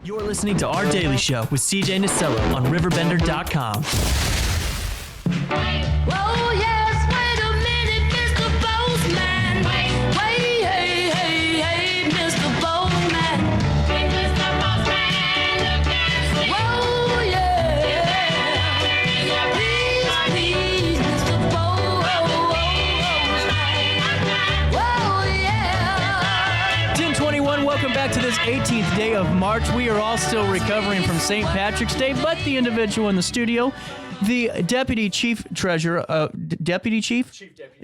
You're listening to Our Daily Show with CJ Nasello on RiverBender.com. Whoa, yes, wait a minute, Mr. Postman. Wait, hey, hey, hey, Mr. Postman. Mr. Postman, look and see. Whoa, yeah. Please, Mr. Postman. Whoa, yeah. 1021, welcome back to this 18th day of March. We are all still recovering from St. Patrick's Day, but the individual in the studio, the Deputy Chief Treasurer, Deputy Chief?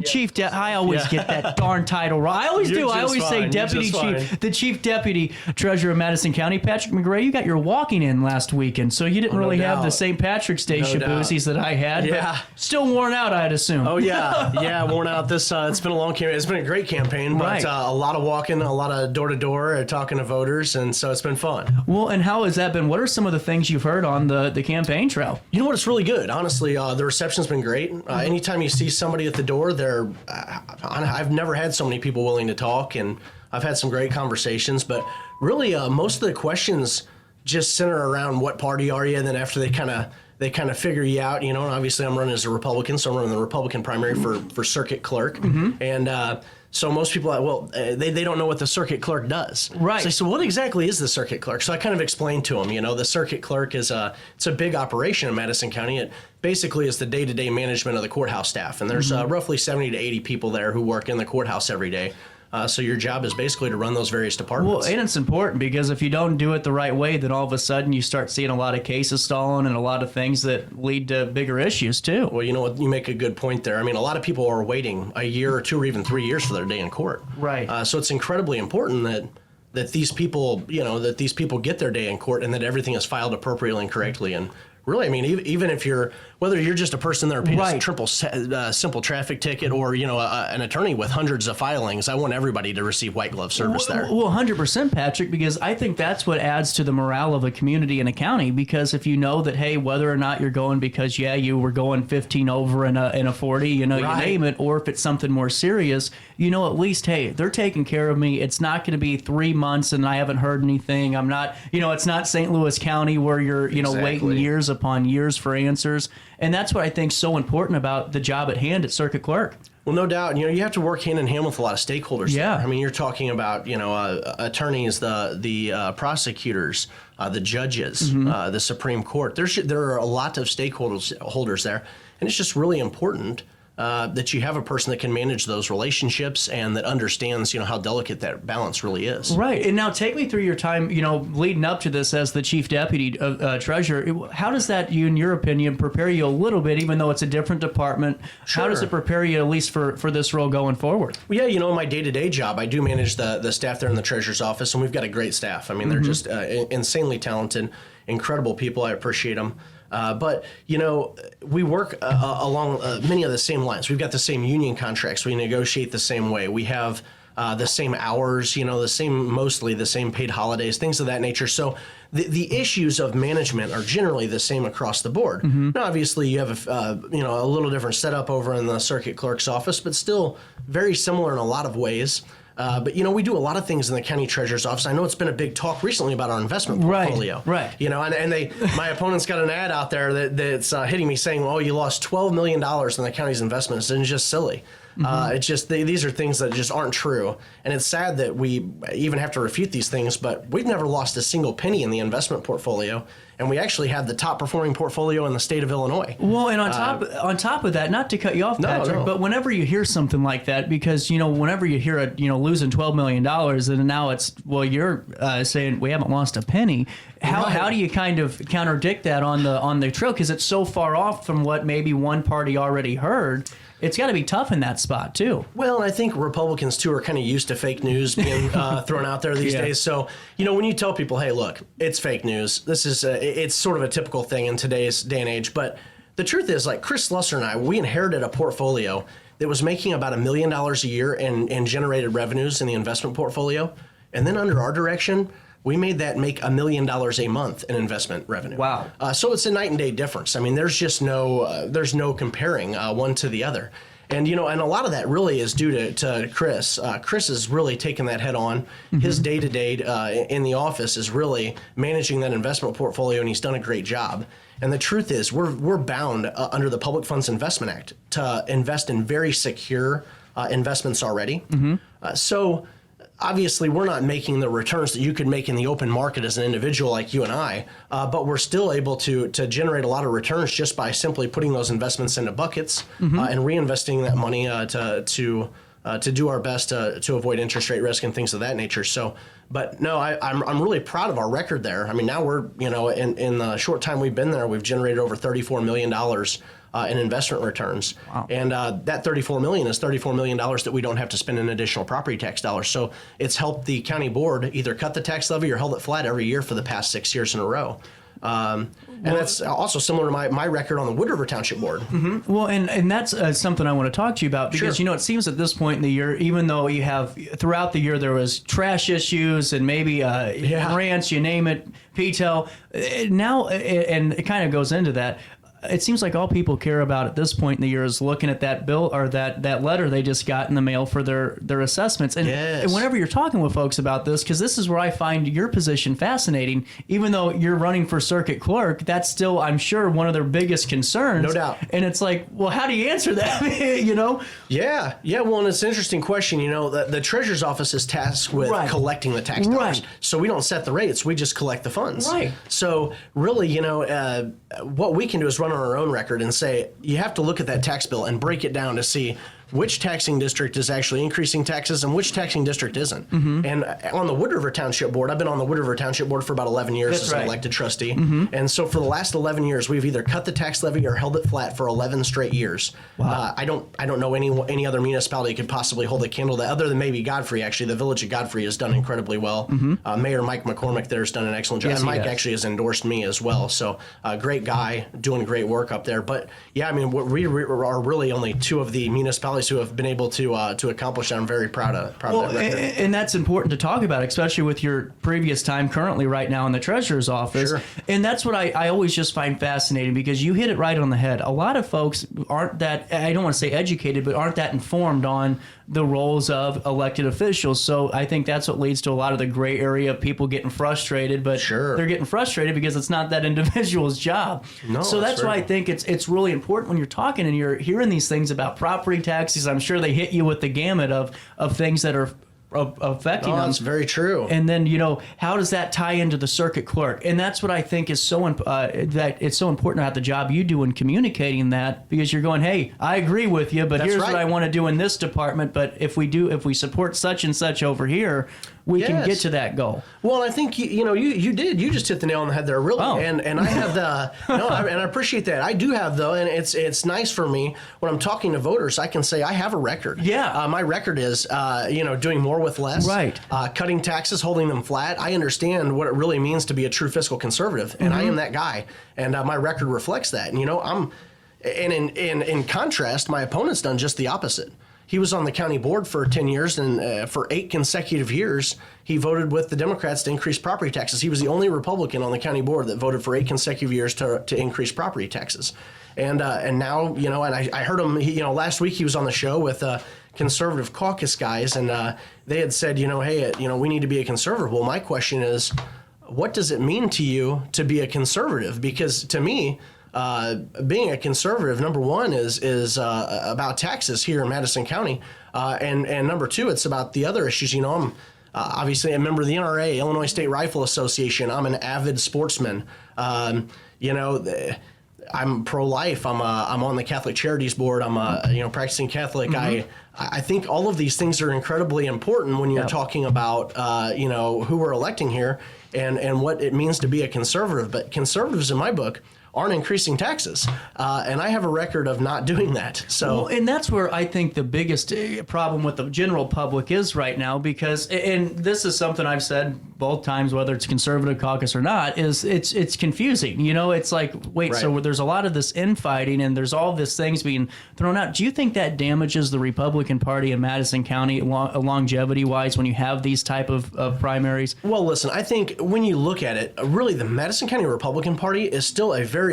Chief Deputy. I always get that darn title wrong. I always do. I always say Deputy Chief. The Chief Deputy Treasurer of Madison County, Patrick McRae. You got your walking in last weekend, so you didn't really have the St. Patrick's Day shaboosies that I had. Yeah. But still worn out, I'd assume. Oh, yeah. Yeah, worn out. It's been a long campaign. It's been a great campaign, but Right. A lot of walking, a lot of door-to-door, talking to voters, and so it's been fun. Well, and how has that been? What are some of the things you've heard on the campaign trail? You know what? It's really good. Honestly, the reception's been great. Anytime you see somebody at the door, I've never had so many people willing to talk, and I've had some great conversations. But really, most of the questions just center around what party are you, and then after they kind of figure you out, you know. And obviously, I'm running as a Republican, so I'm running the Republican primary for circuit clerk, and. So most people, they don't know what the circuit clerk does. Right. So they say, what exactly is the circuit clerk? So I kind of explained to them, you know, the circuit clerk it's a big operation in Madison County. It basically is the day-to-day management of the courthouse staff. And there's roughly 70 to 80 people there who work in the courthouse every day. So your job is basically to run those various departments. Well, and it's important because if you don't do it the right way, then all of a sudden you start seeing a lot of cases stalling and a lot of things that lead to bigger issues too. Well, you know what? You make a good point there. I mean, a lot of people are waiting a year or two or even 3 years for their day in court. Right. So it's incredibly important that these people, get their day in court and that everything is filed appropriately and correctly. And really, I mean, even if whether you're just a person there paid a triple simple traffic ticket or, you know, an attorney with hundreds of filings, I want everybody to receive white glove service there. Well, 100%, Patrick, because I think that's what adds to the morale of a community and a county. Because if you know that, hey, whether or not you're going because, you were going 15 over in a 40, you know, you name it, or if it's something more serious, you know, at least, hey, they're taking care of me. It's not going to be 3 months and I haven't heard anything. I'm not, you know, it's not St. Louis County where you're, you know, waiting years upon years for answers. And that's what I think is so important about the job at hand at Circuit Clerk. Well, no doubt. You know, you have to work hand in hand with a lot of stakeholders. Yeah. There. I mean, you're talking about, you know, attorneys, the prosecutors, the judges, the Supreme Court. There are a lot of stakeholders there, and it's just really important that you have a person that can manage those relationships and that understands, you know, how delicate that balance really is. Right. And now take me through your time, you know, leading up to this as the Chief Deputy Treasurer. How does that, in your opinion, prepare you a little bit, even though it's a different department? Sure. How does it prepare you at least for this role going forward? Well, yeah, you know, in my day-to-day job, I do manage the staff there in the Treasurer's office, and we've got a great staff. I mean, they're just insanely talented, incredible people. I appreciate them. But, you know, we work along many of the same lines. We've got the same union contracts. We negotiate the same way. We have the same hours, you know, mostly the same paid holidays, things of that nature. So the issues of management are generally the same across the board. Now, obviously, you have a little different setup over in the circuit clerk's office, but still very similar in a lot of ways. But, you know, we do a lot of things in the county treasurer's office. I know it's been a big talk recently about our investment portfolio. Right. You know, and my opponent's got an ad out there that's hitting me saying, well, you lost $12 million in the county's investments. And it's just silly. It's just these are things that just aren't true. And it's sad that we even have to refute these things, but we've never lost a single penny in the investment portfolio. And we actually have the top performing portfolo in the state of Illinois. Well, and on top of that, not to cut you off, Patrick, but whenever you hear something like that, because, you know, whenever you hear losing $12 million, and now it's, well, you're saying we haven't lost a penny. How do you kind of contradict that on the trail? Because it's so far off from what maybe one party already heard. It's got to be tough in that spot, too. Well, I think Republicans, too, are kind of used to fake news being thrown out there these days. So, you know, when you tell people, hey, look, it's fake news, this is it's sort of a typical thing in today's day and age. But the truth is, like Chris Slusser and I, we inherited a portfolio that was making about $1 million a year and generated revenues in the investment portfolio. And then under our direction, we made that make $1 million a month in investment revenue. Wow. So it's a night and day difference. I mean, there's just no comparing one to the other. And, you know, and a lot of that really is due to Chris. Chris has really taken that head on. His day-to-day in the office is really managing that investment portfolio, and he's done a great job. And the truth is, we're bound under the Public Funds Investment Act to invest in very secure investments already. So obviously, we're not making the returns that you could make in the open market as an individual like you and I, but we're still able to generate a lot of returns just by simply putting those investments into buckets and reinvesting that money to do our best to avoid interest rate risk and things of that nature. So, but no, I'm really proud of our record there. I mean, now we're, you know, in the short time we've been there, we've generated over $34 million in investment returns. Wow. And that $34 million is $34 million that we don't have to spend in additional property tax dollars. So it's helped the county board either cut the tax levy or held it flat every year for the past 6 years in a row. And that's also similar to my record on the Wood River Township Board. Well, and that's something I want to talk to you about because, you know, it seems at this point in the year, even though you have throughout the year there was trash issues and maybe rants, you name it, PTEL, now, and it kind of goes into that. It seems like all people care about at this point in the year is looking at that bill or that letter they just got in the mail for their assessments. And, and whenever you're talking with folks about this, because this is where I find your position fascinating, even though you're running for circuit clerk, that's still, I'm sure, one of their biggest concerns. No doubt. And it's like, well, how do you answer that? You know? Yeah. Well, and it's an interesting question. You know, the Treasurer's Office is tasked with collecting the tax dollars. So we don't set the rates. We just collect the funds. So really, you know, what we can do is run on our own record and say, you have to look at that tax bill and break it down to see which taxing district is actually increasing taxes and which taxing district isn't. And on the Wood River Township Board, I've been on the Wood River Township Board for about 11 years as an elected trustee. And so for the last 11 years, we've either cut the tax levy or held it flat for 11 straight years. I don't know any other municipality could possibly hold a candle to that, other than maybe Godfrey. Actually, the Village of Godfrey has done incredibly well. Mayor Mike McCormick there has done an excellent job. And Mike actually has endorsed me as well. So great guy, doing great work up there. But yeah, I mean, we are really only two of the municipalities who have been able to accomplish that. I'm very proud of that record. And that's important to talk about, especially with your previous time currently right now in the Treasurer's Office. And that's what I always just find fascinating, because you hit it right on the head. A lot of folks aren't that, I don't want to say educated, but aren't that informed on the roles of elected officials. So I think that's what leads to a lot of the gray area of people getting frustrated, but they're getting frustrated because it's not that individual's job. So that's why I think it's really important when you're talking and you're hearing these things about property taxes. I'm sure they hit you with the gamut of things that are affecting them. That's very true. And then, you know, how does that tie into the circuit clerk? And that's what I think is so that it's so important about the job you do in communicating that, because you're going, hey, I agree with you, but here's what I want to do in this department. But if we support such and such over here, we can get to that goal. Well, I think you just hit the nail on the head there, really. And I have and I appreciate that. I do have though, and it's nice for me when I'm talking to voters. I can say I have a record. My record is doing more with less. Cutting taxes, holding them flat. I understand what it really means to be a true fiscal conservative, and I am that guy. And my record reflects that. And in contrast, my opponent's done just the opposite. He was on the county board for 10 years, and for 8 consecutive years, he voted with the Democrats to increase property taxes. He was the only Republican on the county board that voted for 8 consecutive years to increase property taxes. And now, and I heard him, last week he was on the show with conservative caucus guys, and they had said, hey, we need to be a conservative. Well, my question is, what does it mean to you to be a conservative? Because to me, being a conservative, number one, is about taxes here in Madison County, and number two, it's about the other issues. I'm obviously a member of the NRA, Illinois State Rifle Association. I'm an avid sportsman. I'm pro-life. I'm on the Catholic Charities Board. I'm a practicing Catholic. I think all of these things are incredibly important when you're talking about who we're electing here and what it means to be a conservative. But conservatives, in my book, aren't increasing taxes, and I have a record of not doing that. So, and that's where I think the biggest problem with the general public is right now, because, and this is something I've said both times, whether it's conservative caucus or not, is it's confusing. It's like, wait, so there's a lot of this infighting, and there's all this things being thrown out. Do you think that damages the Republican Party in Madison County longevity-wise when you have these type of primaries? Well, listen, I think when you look at it, really the Madison County Republican Party is still a very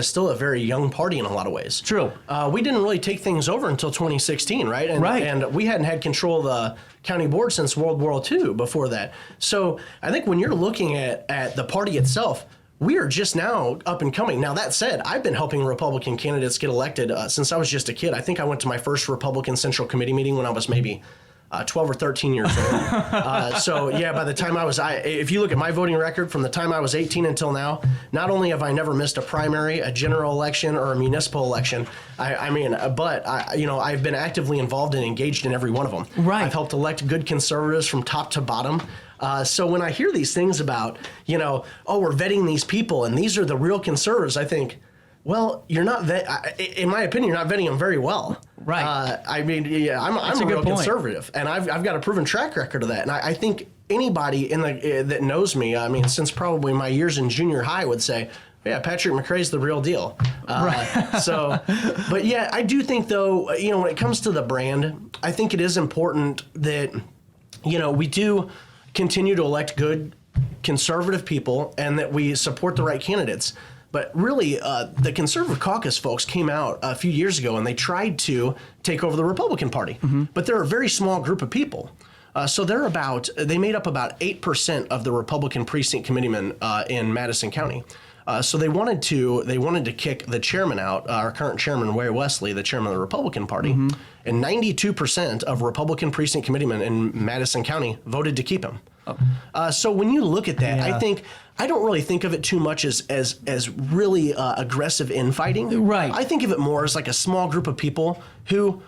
still a very young party in a lot of ways. True. We didn't really take things over until 2016, right? And we hadn't had control of the county board since World War II before that. So I think when you're looking at the party itself, we are just now up and coming. Now, that said, I've been helping Republican candidates get elected since I was just a kid. I think I went to my first Republican Central Committee meeting when I was maybe 12 or 13 years old. So, yeah, by the time if you look at my voting record from the time I was 18 until now, not only have I never missed a primary, a general election, or a municipal election, I've been actively involved and engaged in every one of them. Right. I've helped elect good conservatives from top to bottom. So when I hear these things about, we're vetting these people and these are the real conservatives, I think, well, you're not in my opinion, you're not vetting them very well. Right. I'm a real conservative, and I've got a proven track record of that. And I think anybody that knows me, since probably my years in junior high, would say, yeah, Patrick McRae's the real deal. But yeah, I do think though, when it comes to the brand, I think it is important that, we do continue to elect good conservative people and that we support the right candidates. But really, the Conservative Caucus folks came out a few years ago and they tried to take over the Republican Party. Mm-hmm. But they're a very small group of people. So they made up about 8% of the Republican precinct committeemen in Madison County. So they wanted to kick the chairman out, our current chairman, Ray Wesley, the chairman of the Republican Party. Mm-hmm. And 92% of Republican precinct committeemen in Madison County voted to keep him. Oh. So when you look at that, I don't really think of it too much as really aggressive infighting. Right. I think of it more as like a small group of people who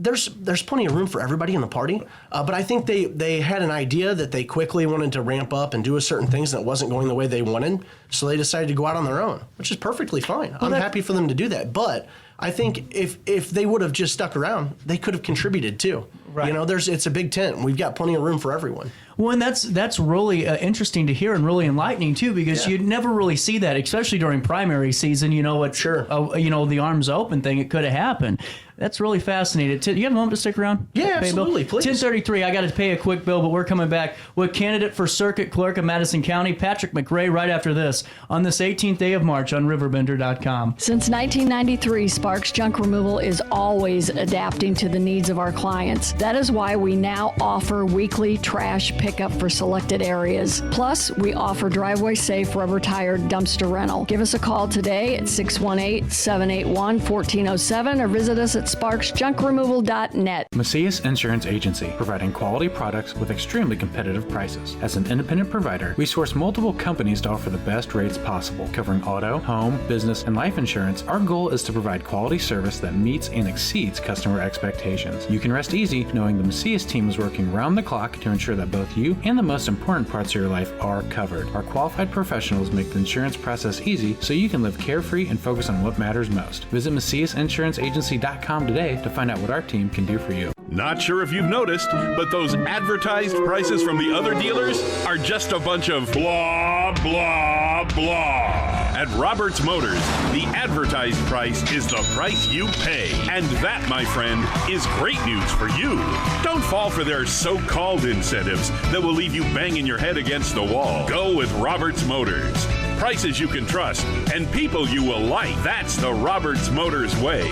there's plenty of room for everybody in the party. But I think they had an idea that they quickly wanted to ramp up and do a certain things that wasn't going the way they wanted. So they decided to go out on their own, which is perfectly fine. I'm happy for them to do that. But I think if they would have just stuck around, they could have contributed too. Right. It's a big tent. We've got plenty of room for everyone. Well, and that's really interesting to hear and really enlightening too, because you never really see that, especially during primary season. The arms open thing, it could have happened. That's really fascinating. Do you have a moment to stick around? Yeah, absolutely. Please. 10:33. I got to pay a quick bill, but we're coming back with candidate for Circuit Clerk of Madison County, Patrick McRae, right after this on this 18th day of March on RiverBender.com. Since 1993, Sparks Junk Removal is always adapting to the needs of our clients. That is why we now offer weekly trash pickup for selected areas. Plus, we offer driveway-safe rubber-tired dumpster rental. Give us a call today at 618-781-1407 or visit us at sparksjunkremoval.net. Macias Insurance Agency, providing quality products with extremely competitive prices. As an independent provider, we source multiple companies to offer the best rates possible, covering auto, home, business, and life insurance. Our goal is to provide quality service that meets and exceeds customer expectations. You can rest easy knowing the Macias team is working round the clock to ensure that both you and the most important parts of your life are covered. Our qualified professionals make the insurance process easy so you can live carefree and focus on what matters most. Visit MaciasInsuranceAgency.com today to find out what our team can do for you. Not sure if you've noticed, but those advertised prices from the other dealers are just a bunch of blah, blah, blah. At Roberts Motors, the advertised price is the price you pay. And that, my friend, is great news for you. Don't fall for their so-called incentives that will leave you banging your head against the wall. Go with Roberts Motors. Prices you can trust and people you will like. That's the Roberts Motors way.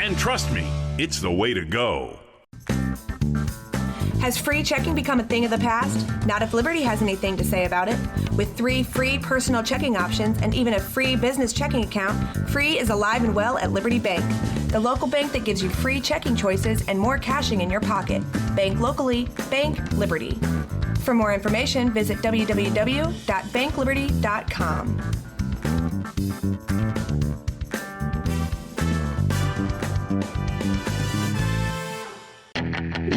And trust me, it's the way to go. Has free checking become a thing of the past? Not if Liberty has anything to say about it. With 3 free personal checking options and even a free business checking account, Free is alive and well at Liberty Bank, the local bank that gives you free checking choices and more cashing in your pocket. Bank locally, bank Liberty. For more information, visit www.bankliberty.com.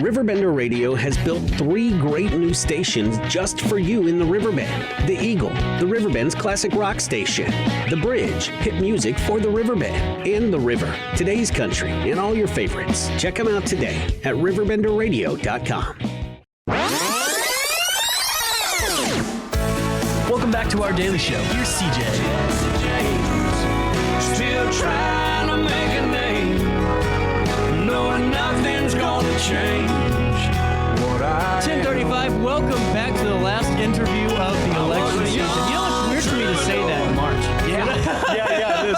RiverBender Radio has built 3 great new stations just for you in the Riverbend. The Eagle, the Riverbend's classic rock station. The Bridge, hit music for the Riverbend. And The River, today's country, and all your favorites. Check them out today at RiverBenderRadio.com. Welcome back to our daily show. Here's CJ. Still trying to make a name, knowing nothing's gonna change. 10:35. Welcome back to the last interview of the election season. You know, it's weird for me to say that in March. Yeah,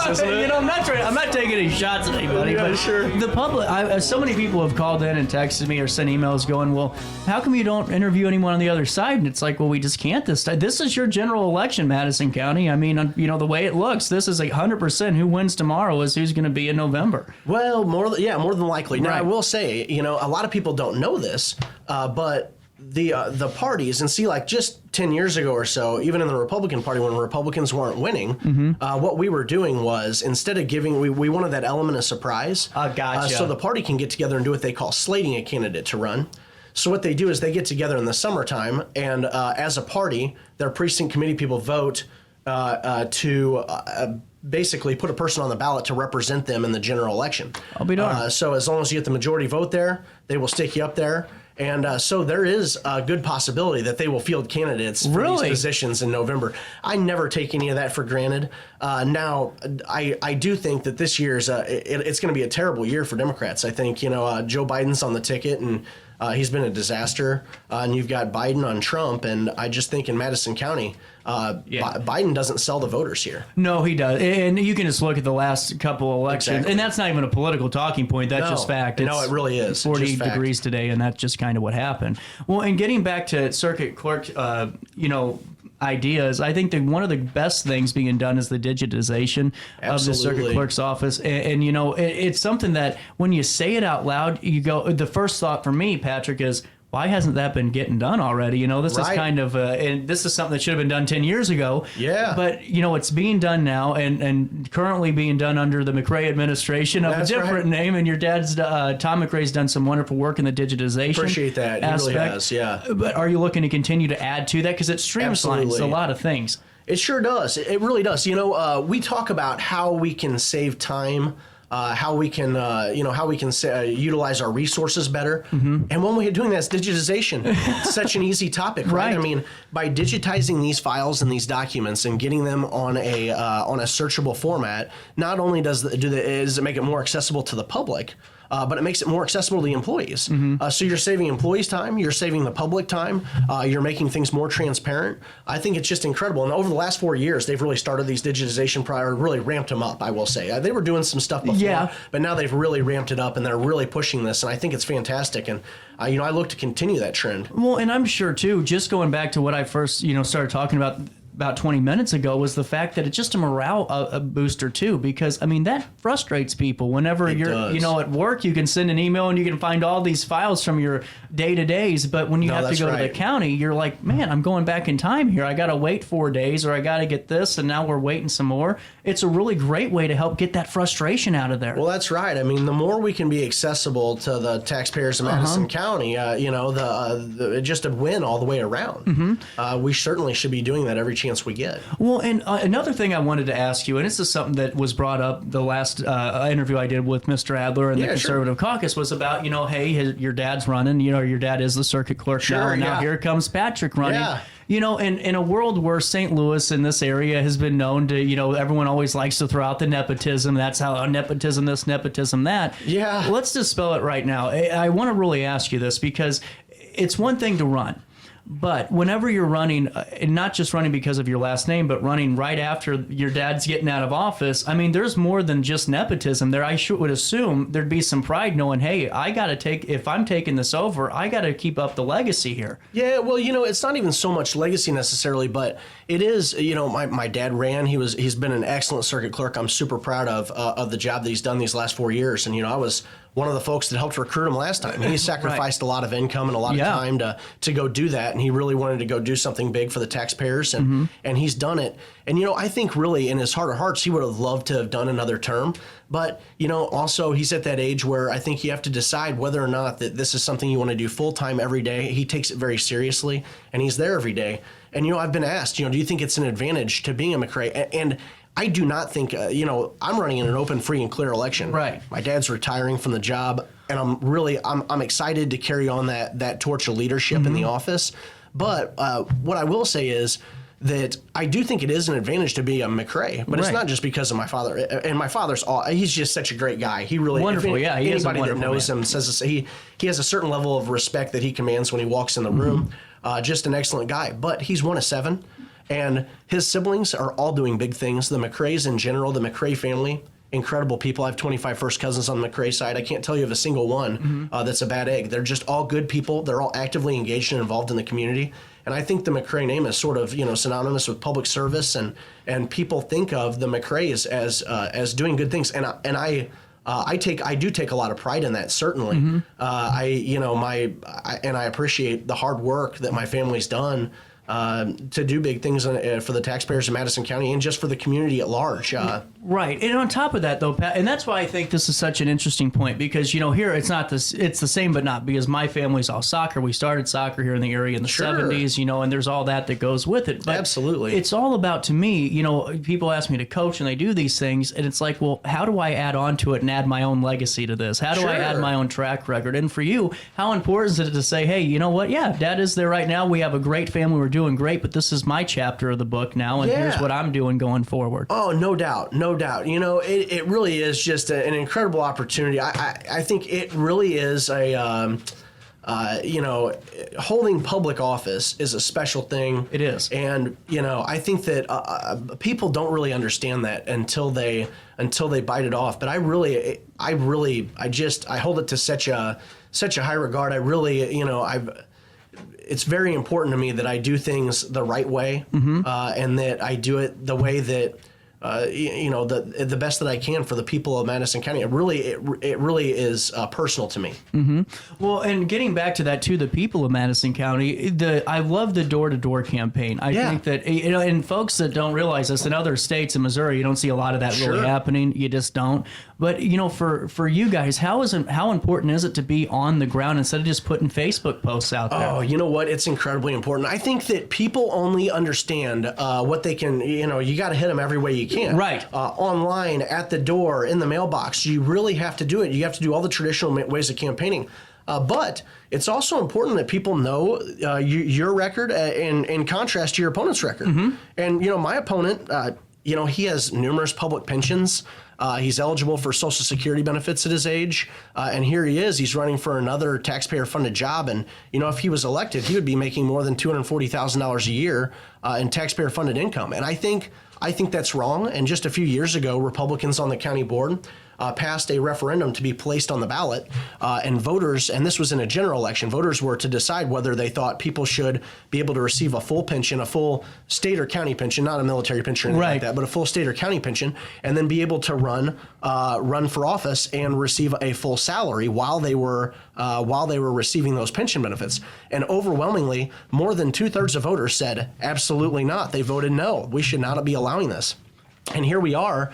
isn't it? You know, I'm not taking any shots at anybody, Yeah, but sure. the public. So many people have called in and texted me or sent emails going, "Well, how come you don't interview anyone on the other side?" And it's like, well, we just can't this time. This is your general election, Madison County. I mean, you know, the way it looks, this is 100% who wins tomorrow is who's going to be in November. Well, more than likely. Now, Right. I will say, you know, a lot of people don't know this, but the parties, and see, like just 10 years ago or so, even in the Republican Party, when Republicans weren't winning, what we were doing was, instead of giving, we wanted that element of surprise. Gotcha. So the party can get together and do what they call slating a candidate to run. So what they do is they get together in the summertime, and as a party, their precinct committee people vote to basically put a person on the ballot to represent them in the general election. I'll be darned. So as long as you get the majority vote there, they will stick you up there. And so there is a good possibility that they will field candidates for Really? these positions in November. I never take any of that for granted. Now, I do think that this year's it's going to be a terrible year for Democrats. I think, you know, Joe Biden's on the ticket, and he's been a disaster. And you've got Biden on Trump, and I just think in Madison County, Biden doesn't sell the voters here. No, he does. And you can just look at the last couple of elections. Exactly. And that's not even a political talking point. That's just fact. No, it really is. 48 Just fact. degrees today, and that's just kind of what happened. Well, and getting back to circuit clerk, you know, ideas, I think that one of the best things being done is the digitization of the circuit Absolutely. clerk's office. And you know, it's something that when you say it out loud, you go, the first thought for me, Patrick, is, why hasn't that been getting done already? You know, this is Right. kind of, and this is something that should have been done 10 years ago. Yeah. But, you know, it's being done now and currently being done under the McRae administration of That's a different right. name. And your dad's, Tom McRae's done some wonderful work in the digitization. Appreciate that. He really aspect. has, yeah. But are you looking to continue to add to that? Because it streamlines Absolutely. a lot of things. It sure does. It really does. You know, we talk about how we can save time, how we can, utilize our resources better. And one way of doing that is digitization. It's such an easy topic, right? Right. I mean, by digitizing these files and these documents and getting them on a searchable format, not only does it make it more accessible to the public, but it makes it more accessible to the employees. So you're saving employees time, you're saving the public time, you're making things more transparent. I think it's just incredible. And over the last 4 years, they've really started these digitization priorities, really ramped them up, I will say. They were doing some stuff before, Yeah. but now they've really ramped it up, and they're really pushing this, and I think it's fantastic. And, I look to continue that trend. Well, and I'm sure, too, just going back to what I first, started talking about 20 minutes ago, was the fact that it's just a morale booster too, because I mean that frustrates people whenever It you're does. at work. You can send an email and you can find all these files from your day-to-days, but when you No, have to that's go to right. the county, you're like, man, I'm going back in time here. I gotta wait 4 days, or I gotta get this, and now we're waiting some more. It's a really great way to help get that frustration out of there. Well, that's right. I mean, the more we can be accessible to the taxpayers of Madison County, just a win all the way around. We certainly should be doing that every chance we get. Well, and another thing I wanted to ask you, and this is something that was brought up the last interview I did with Mr. Adler and the Yeah, sure. Conservative Caucus, was about, hey, your dad's running, your dad is the circuit clerk now, Sure, and now yeah. here comes Patrick running. Yeah. In a world where St. Louis in this area has been known to, everyone always likes to throw out the nepotism. That's how nepotism this, nepotism that. Yeah. Let's dispel it right now. I want to really ask you this, because it's one thing to run. But whenever you're running, and not just running because of your last name, but running right after your dad's getting out of office, I mean, there's more than just nepotism there. I would assume there'd be some pride knowing, hey, if I'm taking this over, I got to keep up the legacy here. Yeah, well, it's not even so much legacy necessarily, but it is, my dad ran. He's been an excellent circuit clerk. I'm super proud of the job that he's done these last 4 years. And, I was one of the folks that helped recruit him last time. He sacrificed a lot of income and a lot of time to go do that, and he really wanted to go do something big for the taxpayers, and he's done it. And, I think really in his heart of hearts, he would have loved to have done another term. But, also he's at that age where I think you have to decide whether or not that this is something you want to do full-time every day. He takes it very seriously, and he's there every day. And, I've been asked, do you think it's an advantage to being a McRae? And I do not think, I'm running in an open, free, and clear election. Right. My dad's retiring from the job, and I'm excited to carry on that torch of leadership in the office. But what I will say is that I do think it is an advantage to be a McRae, but it's Right. not just because of my father. And my father's he's just such a great guy. He really Wonderful, yeah, he is a Anybody that wonderful knows man. him says this, he has a certain level of respect that he commands when he walks in the room. Just an excellent guy. But he's one of 7. And his siblings are all doing big things. The McRaes in general, the McRae family, incredible people. I have 25 first cousins on the McRae side. I can't tell you of a single one that's a bad egg. They're just all good people. They're all actively engaged and involved in the community. And I think the McRae name is sort of, synonymous with public service, and people think of the McRaes as doing good things. And I do take a lot of pride in that, certainly. I appreciate the hard work that my family's done to do big things for the taxpayers of Madison County and just for the community at large. Right. And on top of that, though, Pat, and that's why I think this is such an interesting point, because, here it's not this, it's the same, but not, because my family's all soccer. We started soccer here in the area in the 70s, and there's all that goes with it. But absolutely. It's all about, to me, people ask me to coach and they do these things, and it's like, well, how do I add on to it and add my own legacy to this? How do I add my own track record? And for you, how important is it to say, hey, you know what? Yeah, Dad is there right now. We have a great family. We're doing great, but this is my chapter of the book now, and here's what I'm doing going forward. Oh, no doubt. It really is just an incredible opportunity. I think it really is holding public office is a special thing. It is. And, I think that people don't really understand that until they bite it off. But I hold it to such a high regard. It's very important to me that I do things the right way, and that I do it the way that the best that I can for the people of Madison County. It really is personal to me. Mm-hmm. Well, and getting back to that too, the people of Madison County, I love the door-to-door campaign. I think that, and folks that don't realize this, in other states in Missouri, you don't see a lot of that really happening. You just don't. But for you guys, how important is it to be on the ground instead of just putting Facebook posts out there? Oh, you know what? It's incredibly important. I think that people only understand what they can. You got to hit them every way you can. Right. Online, at the door, in the mailbox. You really have to do it. You have to do all the traditional ways of campaigning. But it's also important that people know your record in contrast to your opponent's record. Mm-hmm. And, my opponent, he has numerous public pensions. He's eligible for Social Security benefits at his age. And here he is. He's running for another taxpayer-funded job. And, if he was elected, he would be making more than $240,000 a year in taxpayer-funded income. And I think that's wrong. And just a few years ago, Republicans on the county board passed a referendum to be placed on the ballot, and voters, and this was in a general election, voters were to decide whether they thought people should be able to receive a full pension, a full state or county pension, not a military pension or anything like that, but a full state or county pension, and then be able to run for office and receive a full salary while they were receiving those pension benefits. And overwhelmingly, more than 2/3 of voters said absolutely not. They voted no. We should not be allowing this. And here we are.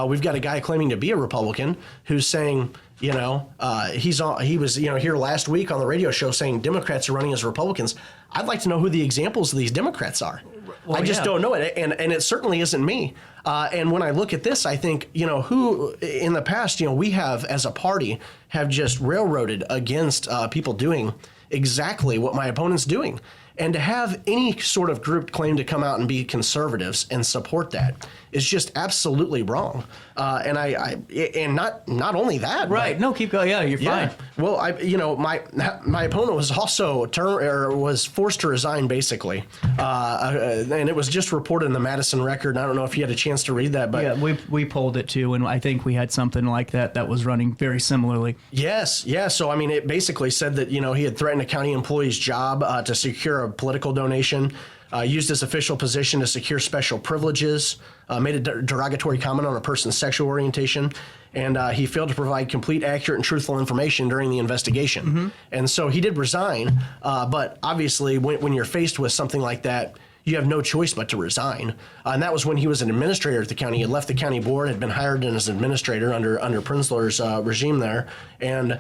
We've got a guy claiming to be a Republican who's saying, he was here last week on the radio show saying Democrats are running as Republicans. I'd like to know who the examples of these Democrats are. Well, I just don't know it, and it certainly isn't me. And when I look at this, I think, who in the past, we have as a party have just railroaded against people doing exactly what my opponent's doing. And to have any sort of group claim to come out and be conservatives and support that is just absolutely wrong. And not only that, right? No, keep going. Yeah, you're fine. Well, my opponent was also was forced to resign basically, and it was just reported in the Madison Record. And I don't know if you had a chance to read that, but yeah, we polled it too, and I think we had something like that was running very similarly. Yes, yeah. So it basically said that he had threatened a county employee's job to secure a political donation. Used his official position to secure special privileges, made a derogatory comment on a person's sexual orientation, and he failed to provide complete, accurate, and truthful information during the investigation. Mm-hmm. And so he did resign, but obviously when you're faced with something like that, you have no choice but to resign. And that was when he was an administrator at the county. He had left the county board, had been hired in as an administrator under Prinzler's regime there, and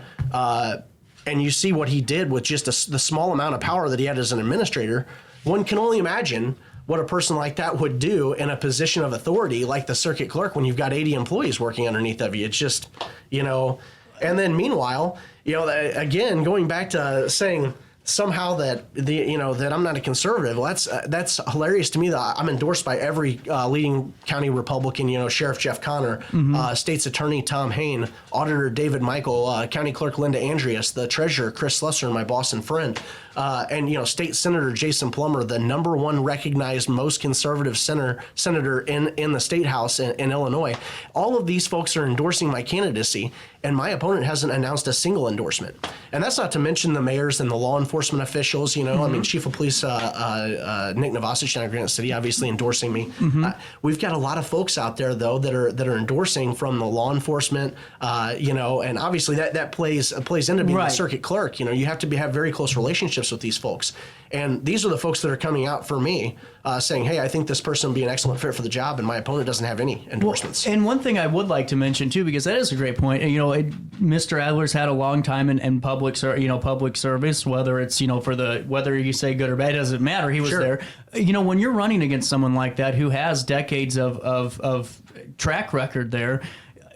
you see what he did with just the small amount of power that he had as an administrator. One can only imagine what a person like that would do in a position of authority like the circuit clerk when you've got 80 employees working underneath of you. It's just, and then meanwhile, again, going back to saying somehow that that I'm not a conservative. Well, that's hilarious to me that I'm endorsed by every leading county Republican. Sheriff Jeff Connor, State's Attorney Tom Hain, Auditor David Michael, County Clerk Linda Andreas, the Treasurer Chris Slusser, my boss and friend, and State Senator Jason Plummer, the #1 recognized most conservative senator in the State House in Illinois. All of these folks are endorsing my candidacy, and my opponent hasn't announced a single endorsement. And that's not to mention the mayors and the law enforcement officials. I mean, Chief of Police Nick Novosich in Granite City obviously endorsing me. We've got a lot of folks out there though that are endorsing from the law enforcement. And obviously that plays into being the circuit clerk. You have to have very close relationships with these folks. And these are the folks that are coming out for me, saying, hey, I think this person would be an excellent fit for the job, and my opponent doesn't have any endorsements. Well, and one thing I would like to mention, too, because that is a great point. Mr. Adler's had a long time in public service, whether it's, whether you say good or bad, doesn't matter. He was there. When you're running against someone like that who has decades of track record there,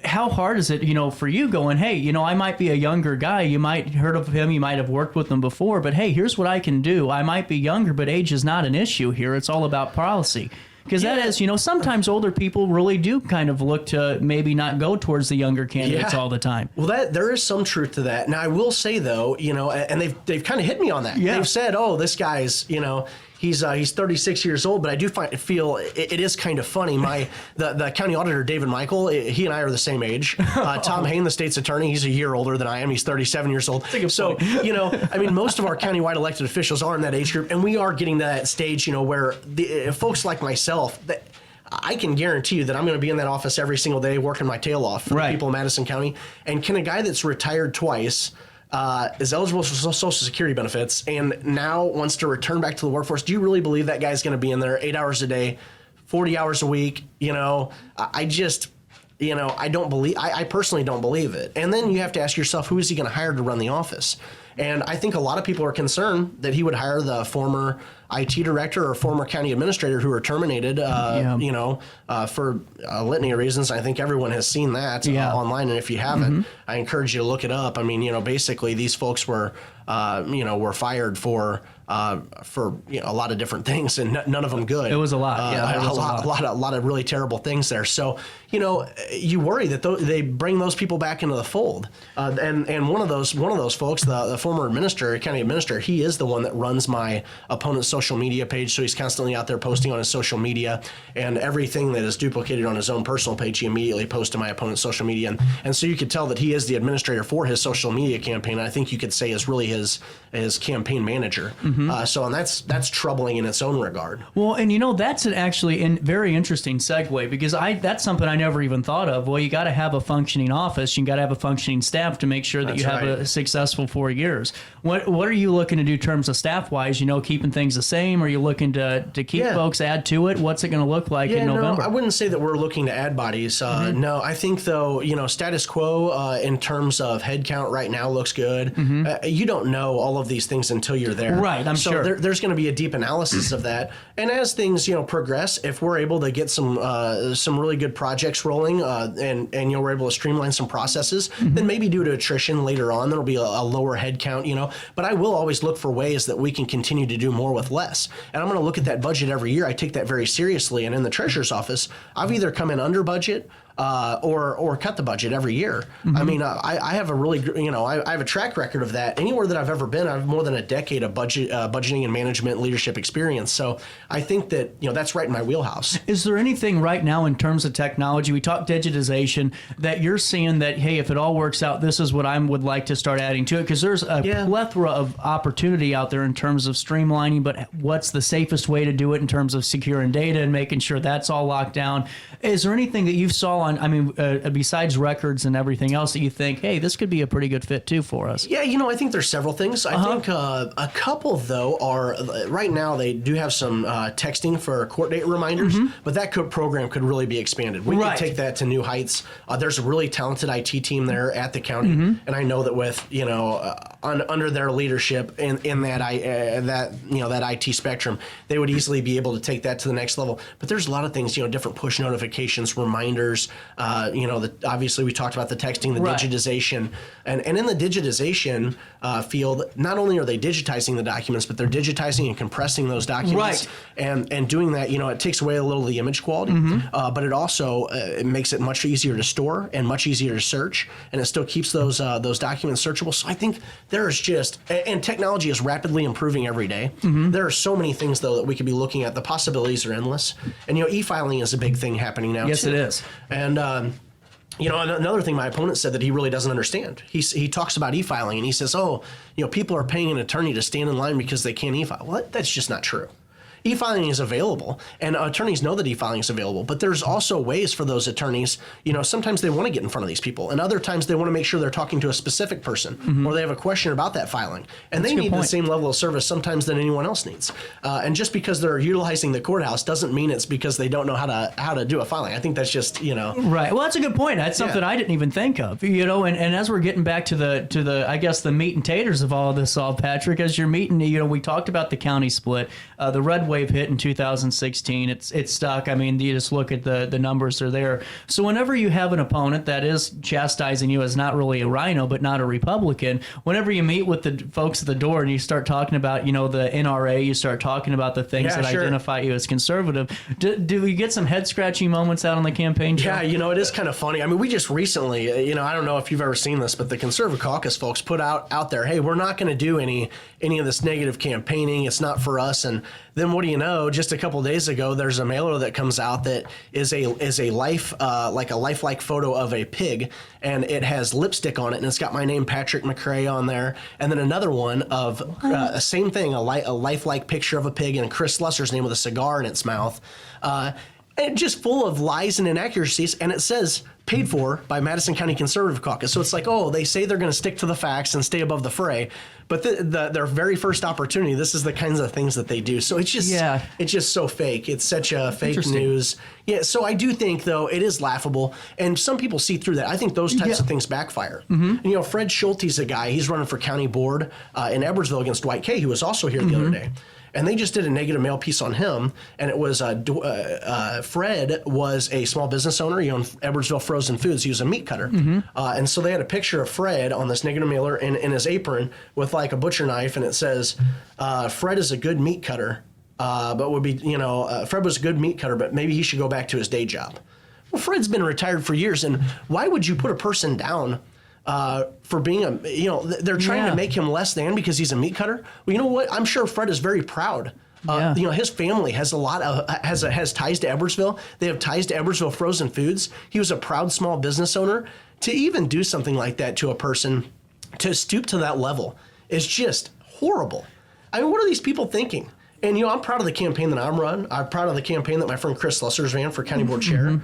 how hard is it, for you going, hey, I might be a younger guy. You might heard of him. You might have worked with him before. But, hey, here's what I can do. I might be younger, but age is not an issue here. It's all about policy. Because that is, sometimes older people really do kind of look to maybe not go towards the younger candidates all the time. Well, there is some truth to that. Now, I will say, though, and they've kind of hit me on that. Yeah. They've said, oh, this guy's, he's 36 years old, but I do feel it is kind of funny. The county auditor, David Michael, he and I are the same age. Tom Hain, the state's attorney, he's a year older than I am. He's 37 years old. So, most of our countywide elected officials are in that age group, and we are getting to that stage, where folks like myself, I can guarantee you that I'm going to be in that office every single day working my tail off for the people of Madison County. And can a guy that's retired twice, is eligible for Social Security benefits, and now wants to return back to the workforce, do you really believe that guy's going to be in there 8 hours a day, 40 hours a week? I just, I don't believe, I personally don't believe it. And then you have to ask yourself, who is he going to hire to run the office? And I think a lot of people are concerned that he would hire the former IT director or former county administrator who were terminated, for a litany of reasons. I think everyone has seen that online, and if you haven't, I encourage you to look it up. I mean, basically these folks were fired for a lot of different things, and none of them good. It was a lot. A lot of really terrible things there. So, you worry that they bring those people back into the fold. And one of those folks, the former county administrator, he is the one that runs my opponent's social media page. So he's constantly out there posting on his social media, and everything that is duplicated on his own personal page, he immediately posts to my opponent's social media. And so you could tell that he is the administrator for his social media campaign. I think you could say is really his campaign manager. And that's troubling in its own regard. Well, and that's actually a very interesting segue, because that's something I never even thought of. Well, you got to have a functioning office. You got to have a functioning staff to make sure that you have a successful 4 years. What are you looking to do in terms of staff-wise? Keeping things the same? Are you looking to keep folks, add to it? What's it going to look like in November? No, I wouldn't say that we're looking to add bodies. No, I think, though, status quo in terms of headcount right now looks good. You don't know all of these things until you're there. Right, I'm sure. So there's going to be a deep analysis of that. And as things, progress, if we're able to get some really good projects rolling and we're able to streamline some processes, then maybe due to attrition later on, there'll be a lower headcount, But I will always look for ways that we can continue to do more with less. And I'm going to look at that budget every year. I take that very seriously. And in the treasurer's office, I've either come in under budget or cut the budget every year. I mean, I have a really, I have a track record of that. Anywhere that I've ever been, I have more than a decade of budgeting and management leadership experience. So I think that, that's right in my wheelhouse. Is there anything right now in terms of technology, we talk digitization, that you're seeing that, hey, if it all works out, this is what I would like to start adding to it? Because there's a plethora of opportunity out there in terms of streamlining, but what's the safest way to do it in terms of securing data and making sure that's all locked down? Is there anything that you saw besides records and everything else that you think, hey, this could be a pretty good fit too for us? Yeah, I think there's several things. I think a couple, though, are right now they do have some texting for court date reminders, but that program could really be expanded. We could take that to new heights. There's a really talented IT team there at the county, and I know that with, under their leadership in that IT spectrum, they would easily be able to take that to the next level. But there's a lot of things, different push notifications, reminders. Obviously we talked about the texting, the digitization, and in the digitization field, not only are they digitizing the documents, but they're digitizing and compressing those documents, and doing that. It takes away a little of the image quality, but it also it makes it much easier to store and much easier to search, and it still keeps those documents searchable. So I think there's and technology is rapidly improving every day. There are so many things though that we could be looking at. The possibilities are endless, and e-filing is a big thing happening now. Yes, too. it is. And another thing my opponent said that he really doesn't understand. He talks about e-filing and he says, people are paying an attorney to stand in line because they can't e-file. Well, that's just not true. E-filing is available, and attorneys know that e-filing is available, but there's also ways for those attorneys, sometimes they want to get in front of these people, and other times they want to make sure they're talking to a specific person, or they have a question about that filing, and they need the same level of service sometimes than anyone else needs. And just because they're utilizing the courthouse doesn't mean it's because they don't know how to do a filing. I think that's just, Right. Well, that's a good point. That's something I didn't even think of, and as we're getting back to the I guess the meat and taters of all this, Patrick, as you're meeting, we talked about the county split, the red wave hit in 2016. It's stuck. I mean, you just look at the numbers are there. So whenever you have an opponent that is chastising you as not really a rhino, but not a Republican, whenever you meet with the folks at the door and you start talking about, the NRA, you start talking about the things that identify you as conservative, do we get some head-scratching moments out on the campaign trail? Yeah, it is kind of funny. I mean, we just recently, I don't know if you've ever seen this, but the Conservative Caucus folks put out there, hey, we're not going to do any of this negative campaigning. It's not for us. And then what do you know? Just a couple of days ago, there's a mailer that comes out that is a lifelike photo of a pig, and it has lipstick on it, and it's got my name, Patrick McRae, on there. And then another one of same thing, a lifelike picture of a pig, and Chris Slusser's name with a cigar in its mouth. And just full of lies and inaccuracies, and it says paid for by Madison County Conservative Caucus. So it's like, they say they're going to stick to the facts and stay above the fray, but their very first opportunity, this is the kinds of things that they do. So it's just so fake. It's such a fake news. Yeah. So I do think though it is laughable, and some people see through that. I think those types of things backfire. And, Fred Schulte's a guy. He's running for county board in Edwardsville against Dwight Kay, who was also here the other day. And they just did a negative mail piece on him, and it was Fred was a small business owner. He owned Edwardsville Frozen Foods. He was a meat cutter, and so they had a picture of Fred on this negative mailer in his apron with like a butcher knife, and it says, "Fred is a good meat cutter, but would be Fred was a good meat cutter, but maybe he should go back to his day job." Well, Fred's been retired for years, and why would you put a person down? For being they're trying to make him less than because he's a meat cutter. Well, you know what? I'm sure Fred is very proud. His family has has ties to Edwardsville. They have ties to Edwardsville Frozen Foods. He was a proud small business owner. To even do something like that to a person, to stoop to that level, is just horrible. I mean, what are these people thinking? And, I'm proud of the campaign that I'm running. I'm proud of the campaign that my friend Chris Lussers ran for county board chair.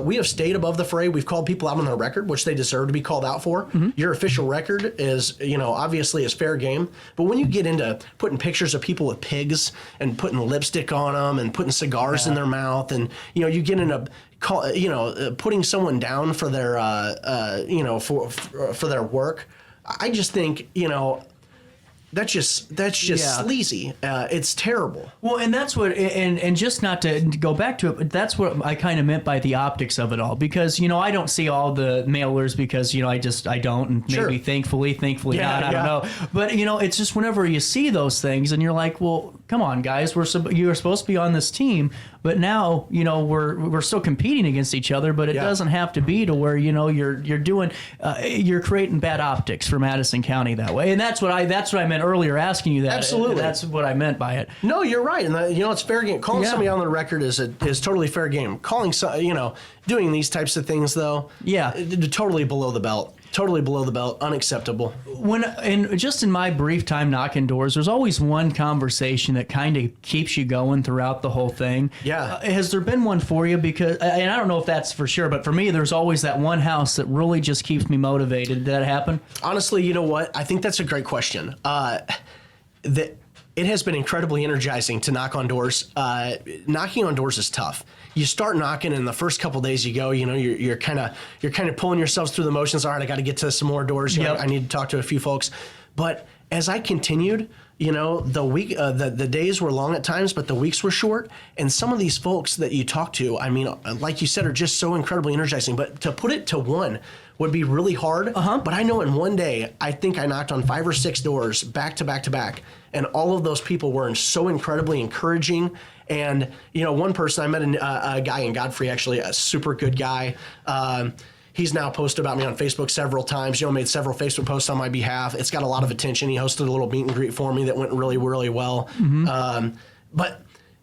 We have stayed above the fray. We've called people out on their record, which they deserve to be called out for. Your official record is, obviously is fair game. But when you get into putting pictures of people with pigs and putting lipstick on them and putting cigars in their mouth, and, you get into putting someone down for their, for their work, I just think, that's just sleazy. It's terrible. Well, and that's what, and just not to go back to it, but that's what I kind of meant by the optics of it all. Because, I don't see all the mailers because, I don't. And maybe thankfully not. I don't know. But, it's just whenever you see those things and you're like, well, come on, guys, you're supposed to be on this team. But now, we're still competing against each other, but it doesn't have to be to where, you're creating bad optics for Madison County that way. And that's what I meant earlier asking you that. Absolutely. That's what I meant by it. No, you're right. And it's fair game. Calling somebody on the record is totally fair game. Calling doing these types of things though. Yeah. Totally below the belt. Totally below the belt, unacceptable. Just in my brief time knocking doors, there's always one conversation that kind of keeps you going throughout the whole thing. Yeah. Has there been one for you? Because, and I don't know if that's for sure, but for me, there's always that one house that really just keeps me motivated. Did that happen? Honestly, you know what? I think that's a great question. It has been incredibly energizing to knock on doors. Knocking on doors is tough. You start knocking, and the first couple of days you go, you're kind of pulling yourselves through the motions. All right, I got to get to some more doors. I need to talk to a few folks. But as I continued, the days were long at times, but the weeks were short. And some of these folks that you talk to, I mean, like you said, are just so incredibly energizing. But to put it to one would be really hard. But I know in one day, I think I knocked on 5 or 6 doors back to back to back. And all of those people were so incredibly encouraging. And, one person, I met a guy in Godfrey, actually, a super good guy. He's now posted about me on Facebook several times, made several Facebook posts on my behalf. It's got a lot of attention. He hosted a little meet and greet for me that went really, really well. But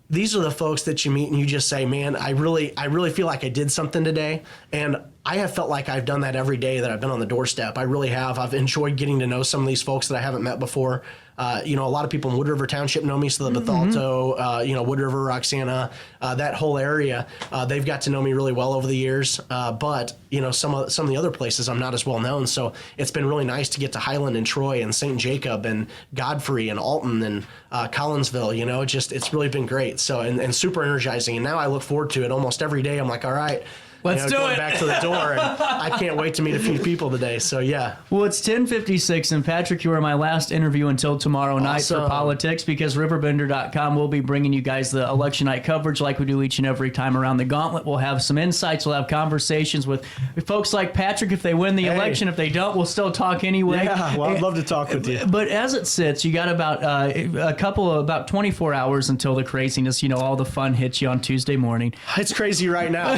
these are the folks that you meet and you just say, man, I really feel like I did something today. And I have felt like I've done that every day that I've been on the doorstep. I really have. I've enjoyed getting to know some of these folks that I haven't met before. A lot of people in Wood River Township know me, so the Bethalto, Wood River, Roxana, that whole area, they've got to know me really well over the years. But some of the other places I'm not as well known. So it's been really nice to get to Highland and Troy and St. Jacob and Godfrey and Alton and Collinsville. It's really been great. So and super energizing. And now I look forward to it almost every day. I'm like, all right. Let's do going it. Back to the door, and I can't wait to meet a few people today. So yeah. Well, it's 10:56, and Patrick, you are my last interview until tomorrow night for politics, because RiverBender.com will be bringing you guys the election night coverage like we do each and every time around the gauntlet. We'll have some insights. We'll have conversations with folks like Patrick if they win the election. If they don't, we'll still talk anyway. Yeah, well, I'd love to talk with you. But as it sits, you got about about 24 hours until the craziness. All the fun hits you on Tuesday morning. It's crazy right now.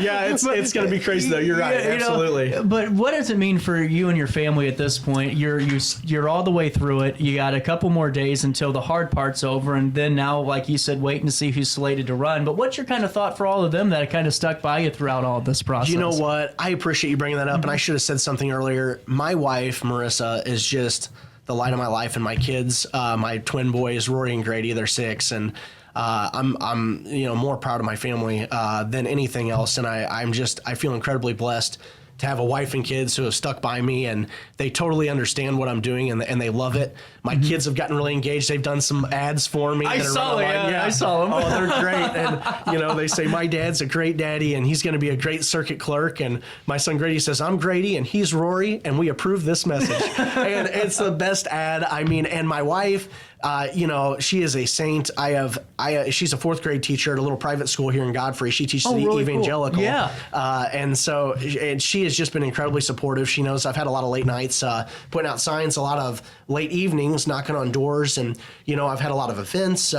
Yeah, it's going to be crazy though. You're right, absolutely. But what does it mean for you and your family at this point? You're all the way through it. You got a couple more days until the hard part's over, and then now, like you said, waiting to see who's slated to run. But what's your kind of thought for all of them that kind of stuck by you throughout all of this process? You know what? I appreciate you bringing that up, and I should have said something earlier. My wife, Marissa, is just the light of my life, and my kids, my twin boys, Rory and Grady, they're 6, and I'm more proud of my family than anything else, and I feel incredibly blessed to have a wife and kids who have stuck by me, and they totally understand what I'm doing, and they love it. My kids have gotten really engaged. They've done some ads for me. I saw them. Oh, they're great. And, they say, my dad's a great daddy, and he's going to be a great circuit clerk. And my son Grady says, I'm Grady, and he's Rory, and we approve this message. And it's the best ad. I mean, and my wife, she is a saint. She's a 4th grade teacher at a little private school here in Godfrey. She teaches the evangelical. Cool. Yeah. And she has just been incredibly supportive. She knows I've had a lot of late nights, putting out signs, a lot of late evenings, knocking on doors. And, I've had a lot of events,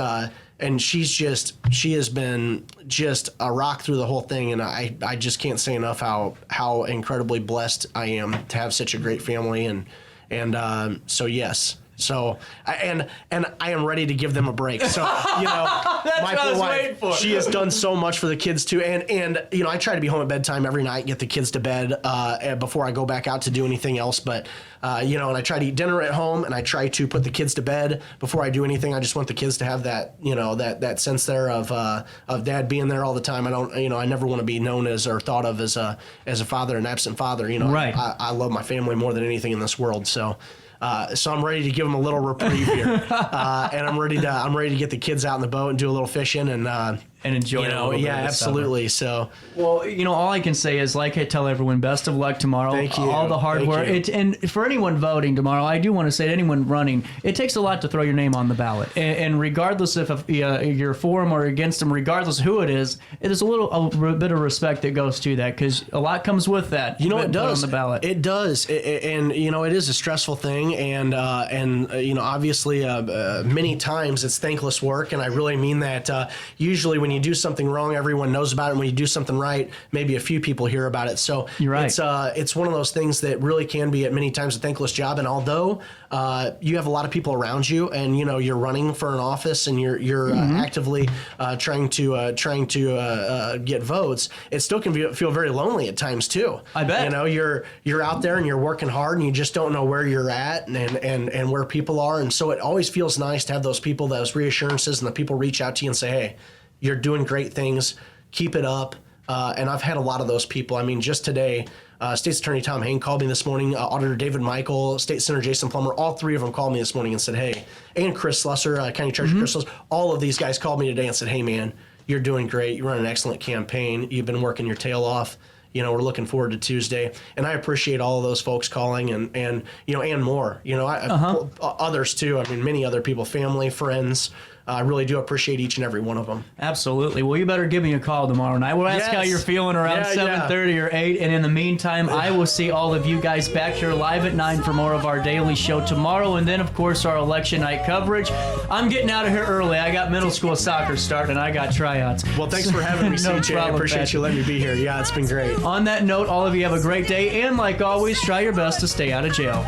and she has been just a rock through the whole thing. And I just can't say enough how incredibly blessed I am to have such a great family. And so, yes. So, and I am ready to give them a break. So, That's my what I was wife, waiting for. she has done so much for the kids too. And I try to be home at bedtime every night, get the kids to bed before I go back out to do anything else. But, and I try to eat dinner at home, and I try to put the kids to bed before I do anything. I just want the kids to have that, that sense there of dad being there all the time. I don't, I never want to be known as or thought of as a father, an absent father. Right. I love my family more than anything in this world. So I'm ready to give them a little reprieve here, and I'm ready to get the kids out in the boat and do a little fishing and enjoy it. Yeah, absolutely. So, well, all I can say is, like I tell everyone, best of luck tomorrow. Thank you. All the hard work. And for anyone voting tomorrow, I do want to say to anyone running, it takes a lot to throw your name on the ballot. And regardless if you're for them or against them, regardless of who it is a little bit of respect that goes to that, because a lot comes with that. It does. On the ballot. It does. And it is a stressful thing. And obviously, many times it's thankless work. And I really mean that. Usually when you do something wrong, everyone knows about it. And when you do something right, maybe a few people hear about it. So you're right. It's one of those things that really can be at many times a thankless job. And although you have a lot of people around you, and you're running for an office, and you're actively trying to get votes, it still can feel very lonely at times too. I bet. You're out there and you're working hard, and you just don't know where you're at and where people are. And so it always feels nice to have those people, those reassurances, and the people reach out to you and say, hey, you're doing great things. Keep it up. And I've had a lot of those people. I mean, just today, State's Attorney Tom Hain called me this morning, Auditor David Michael, State Senator Jason Plummer, all 3 of them called me this morning and said, hey, and Chris Slusser, County Treasurer Chris Slusser, all of these guys called me today and said, hey, man, you're doing great. You run an excellent campaign. You've been working your tail off. we're looking forward to Tuesday, and I appreciate all of those folks calling and more. Others too. I mean, many other people, family, friends. I really do appreciate each and every one of them. Absolutely. Well, you better give me a call tomorrow night. We'll ask how you're feeling around 7:30 or 8. And in the meantime, I will see all of you guys back here live at 9 for more of our daily show tomorrow. And then, of course, our election night coverage. I'm getting out of here early. I got middle school soccer starting, and I got tryouts. Well, thanks for having me, No CJ. I problem, appreciate Patrick. you letting me be here. Yeah, it's been great. On that note, all of you have a great day. And like always, try your best to stay out of jail.